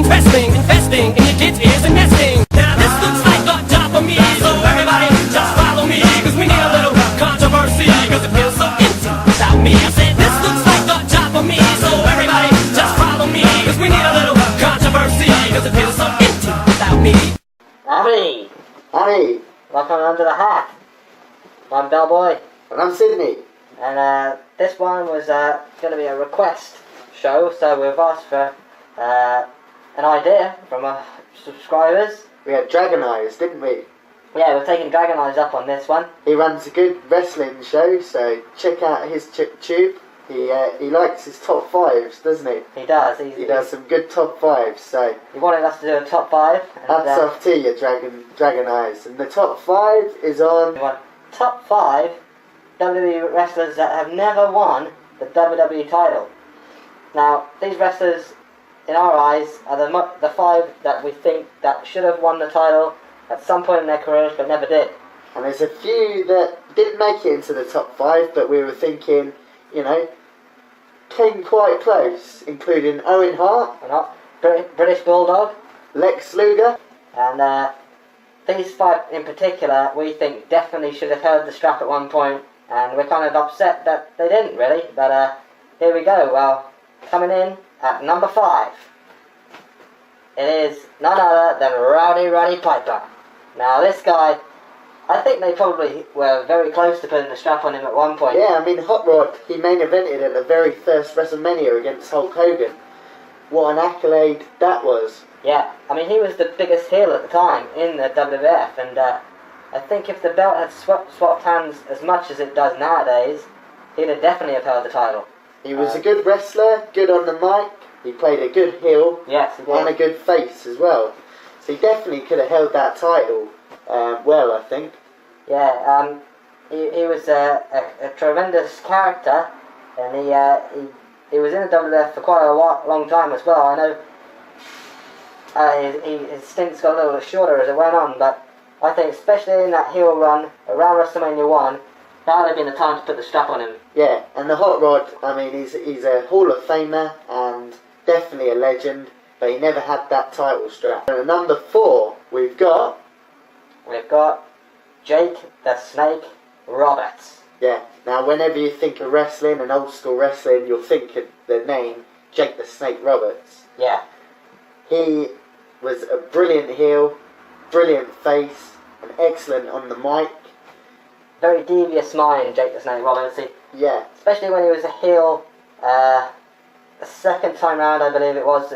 investing in your kids' ears and nesting. Now this looks like a job for me, so everybody just follow me, cause we need a little controversy, cause it feels so empty without me. I said this looks like a job for me, so everybody just follow me, cause we need a little controversy, cause it feels so empty without me. Howdy, Welcome under the hat. I'm Bellboy, and I'm Sydney. and this one was going to be a request show, so we've asked for an idea from our subscribers. We had Dragon Eyes, didn't we? Yeah, we're taking Dragon Eyes up on this one. He runs a good wrestling show, so check out his tube. He likes his top fives, doesn't he? He does. He does some good top fives, so He wanted us to do a top 5. And, hats off to you, Dragon Eyes. And the top 5 is on... we want top 5 WWE wrestlers that have never won the WWE title. Now, these wrestlers, in our eyes, are the 5 that we think that should have won the title at some point in their careers, but never did. And there's a few that didn't make it into the top 5, but we were thinking, you know, came quite close, including Owen Hart, We're not British Bulldog, Lex Luger, and these 5 in particular, we think definitely should have held the strap at one point, and we're kind of upset that they didn't really. But here we go. Well, coming in at number 5, it is none other than Roddy Piper. Now this guy, I think they probably were very close to putting the strap on him at one point. Yeah, I mean, Hot Rod, he main evented at the very first WrestleMania against Hulk Hogan. What an accolade that was. Yeah, I mean, he was the biggest heel at the time in the WWF, and I think if the belt had swapped hands as much as it does nowadays, he'd have definitely have held the title. He was a good wrestler, good on the mic, he played a good heel, Yes, he did. and a good face as well. So he definitely could have held that title well, I think. Yeah, he was a tremendous character, and he was in the WWF for quite a long time as well. I know his stints got a little bit shorter as it went on, but I think especially in that heel run around WrestleMania 1, that would have been the time to put the strap on him. Yeah, and the Hot Rod, I mean, he's a Hall of Famer and definitely a legend, but he never had that title strap. And at number 4, we've got Jake the Snake Roberts. Yeah, now whenever you think of wrestling and old school wrestling, you'll think of the name Jake the Snake Roberts. Yeah, He was a brilliant heel, brilliant face, and excellent on the mic. very devious mind, Jake the Snake Roberts. Yeah, Especially when he was a heel the second time round, I believe it was,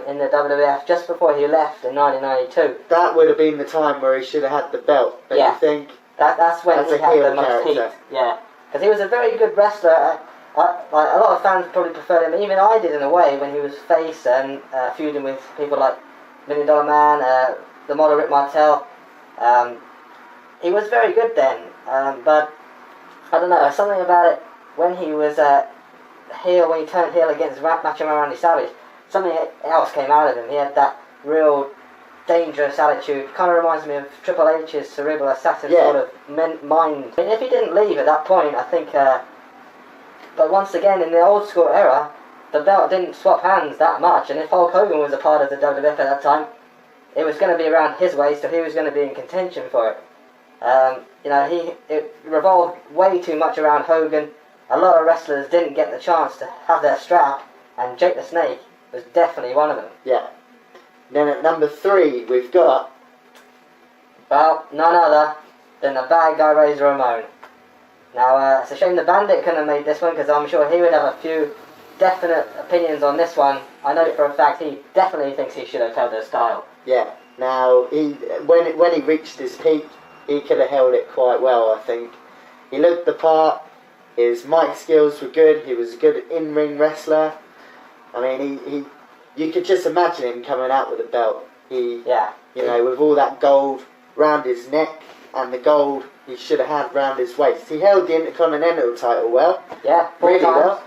in the WWF, just before he left in 1992. that would have been the time where he should have had the belt, don't Yeah. you think? That's when As he a had heel the most heat. character. Yeah, because he was a very good wrestler. Like a lot of fans probably preferred him. Even I did in a way when he was face and feuding with people like $1 Million Man, the model Rick Martel. He was very good then, but I don't know, something about it when he was heel, when he turned heel against Macho Man Randy Savage, something else came out of him. He had that real dangerous attitude. Kind of reminds me of Triple H's cerebral assassin sort of mind. I mean, if he didn't leave at that point, I think. But once again, in the old school era, the belt didn't swap hands that much, and if Hulk Hogan was a part of the WWF at that time, it was going to be around his waist, so he was going to be in contention for it. You know, it revolved way too much around Hogan. A lot of wrestlers didn't get the chance to have their strap, and Jake the Snake was definitely one of them. Yeah. Then at number 3, we've got... Well, none other than the bad guy Razor Ramon. Now, it's a shame the Bandit couldn't have made this one, because I'm sure he would have a few definite opinions on this one. I know for a fact he definitely thinks he should have held his style. Yeah. Now, when he reached his peak, he could have held it quite well, I think. He looked the part. His mic skills were good. He was a good in-ring wrestler. I mean, you could just imagine him coming out with a belt. You know, with all that gold round his neck and the gold he should have had round his waist. He held the Intercontinental title well. Yeah, 4 really times. well.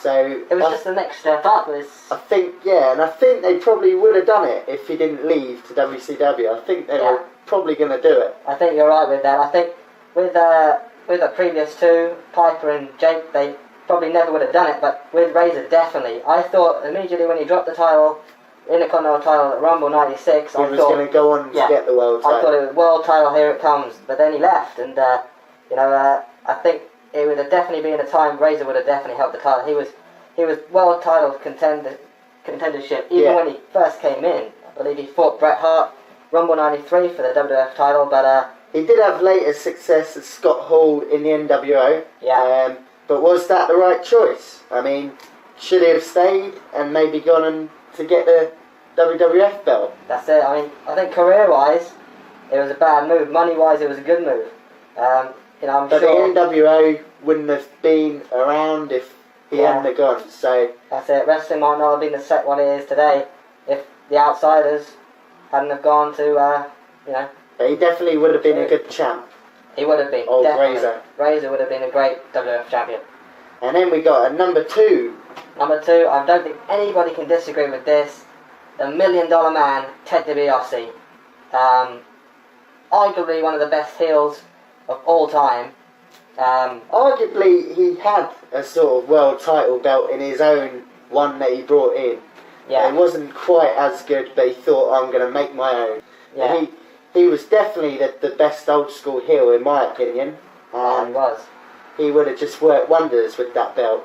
So It was just the next step up. I think they probably would have done it if he didn't leave to WCW. I think they were probably going to do it. I think you're right with that. I think with the previous 2, Piper and Jake, they probably never would have done it, but with Razor, definitely. I thought immediately when he dropped the title Intercontinental title at Rumble '96. He was going to go on to get the world title. I thought it was world title, here it comes. But then he left, and I think it would have definitely been a time Razor would have definitely held the title. He was world title contendership even when he first came in. I believe he fought Bret Hart Rumble '93 for the WWF title, but he did have later success at Scott Hall in the NWO. Yeah. But was that the right choice? I mean, should he have stayed and maybe gone on to get the WWF belt? That's it. I mean, I think career-wise, it was a bad move. Money-wise, it was a good move. I'm but sure. the NWO wouldn't have been around if he hadn't have gone. So that's it. Wrestling might not have been the set what it is today if the Outsiders hadn't have gone to, But he definitely would have been a good champ. He would have been. Old definitely. Razor. Razor would have been a great WWF champion. And then we got a number 2. Number 2, I don't think anybody can disagree with this. The $1 Million Man, Ted DiBiase. Arguably one of the best heels of all time. Arguably, he had a sort of world title belt in his own one that he brought in. Yeah. It wasn't quite as good, but he thought, I'm going to make my own. Yeah. And he was definitely the best old school heel, in my opinion. He was. He would have just worked wonders with that belt.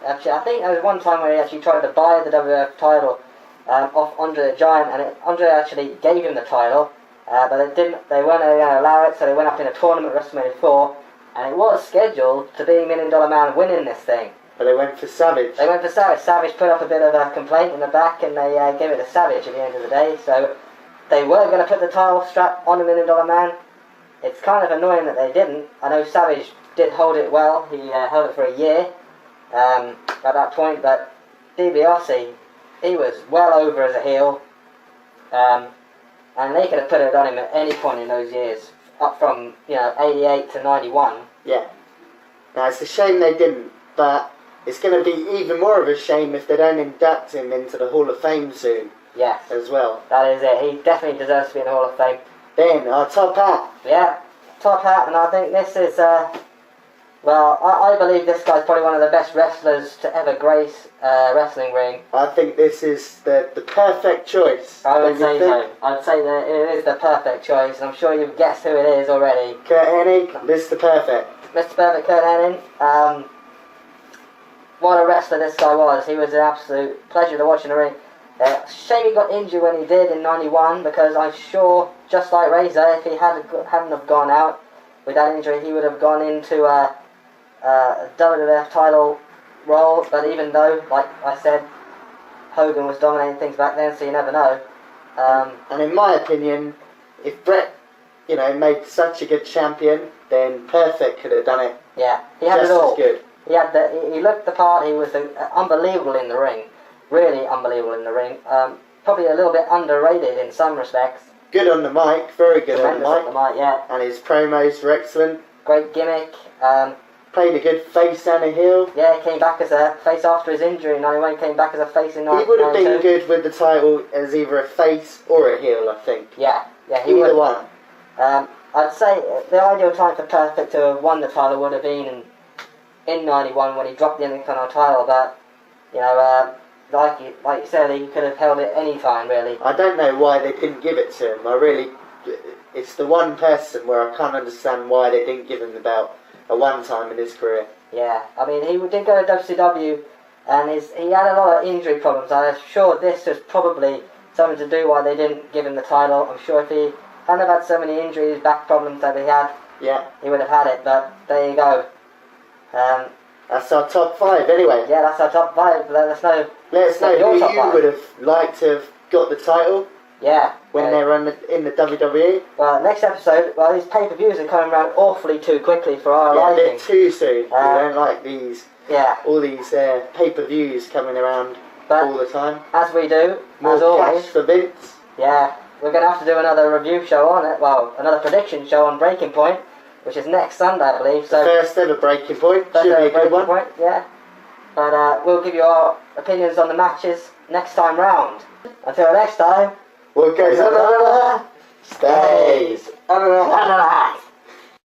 Actually, I think there was one time where he actually tried to buy the WWF title off Andre the Giant, and Andre actually gave him the title, but they weren't going to allow it, so they went up in a tournament, WrestleMania 4, and it was scheduled to be $1 Million Man winning this thing. But they went for Savage. They went for Savage. Savage put up a bit of a complaint in the back, and they gave it to Savage at the end of the day, so they were going to put the title strap on $1 Million Man. It's kind of annoying that they didn't. I know Savage did hold it well. He held it for a year at that point, but DiBiase, he was well over as a heel, and they could have put it on him at any point in those years, up from 88 to 91. Yeah. Now, it's a shame they didn't, but it's going to be even more of a shame if they don't induct him into the Hall of Fame soon. Yes, as well. that is it. He definitely deserves to be in the Hall of Fame. Then, our top hat. Yeah, top hat, and I think this is, I believe this guy's probably one of the best wrestlers to ever grace a wrestling ring. I think this is the perfect choice. I would Don't you say think? so. I'd say that it is the perfect choice, and I'm sure you've guessed who it is already. Kurt Hennig, Mr. Perfect. Mr. Perfect, Kurt Hennig. What a wrestler this guy was. He was an absolute pleasure to watch in the ring. Shame he got injured when he did in 91, because I'm sure, just like Razor, if he hadn't have gone out with that injury, he would have gone into a WWF title role. But even though, like I said, Hogan was dominating things back then, so you never know. And in my opinion, if Bret, made such a good champion, then Perfect could have done it. Yeah, he had just it all. as good. He looked the part. He was unbelievable in the ring. Really unbelievable in the ring. Probably a little bit underrated in some respects. Good on the mic, very good on Tremendous the mic. yeah. And his promos were excellent. Great gimmick. Played a good face and a heel. Yeah, he came back as a face after his injury in 91. Came back as a face in 92. He would have been good with the title as either a face or a heel, I think. Yeah, he Either would. one. I'd say the ideal time for Perfect to have won the title would have been in 91 when he dropped the Intercontinental title, but like you said, he could have held it any time, really. I don't know why they didn't give it to him. It's the one person where I can't understand why they didn't give him the belt at one time in his career. Yeah, I mean, he did go to WCW, and he had a lot of injury problems. I'm sure this was probably something to do why they didn't give him the title. I'm sure if he hadn't have had so many injuries, back problems that he had, he would have had it, but there you go. That's our top 5 anyway. Yeah, that's our top 5. Let us know who top you 5. would have liked to have got the title when they were in the WWE. Well, next episode, these pay-per-views are coming around awfully too quickly for our A liking. bit too soon. We don't like all these pay-per-views coming around all the time. As we do, More as always. cash for Vince. Yeah, we're going to have to do another review show on it. Well, another prediction show on Breaking Point, which is next Sunday, I believe. So First ever Breaking Point. first Should ever be a good Breaking one. Point, yeah. But we'll give you our opinions on the matches next time round. Until next time. What goes on? Stays. Bye.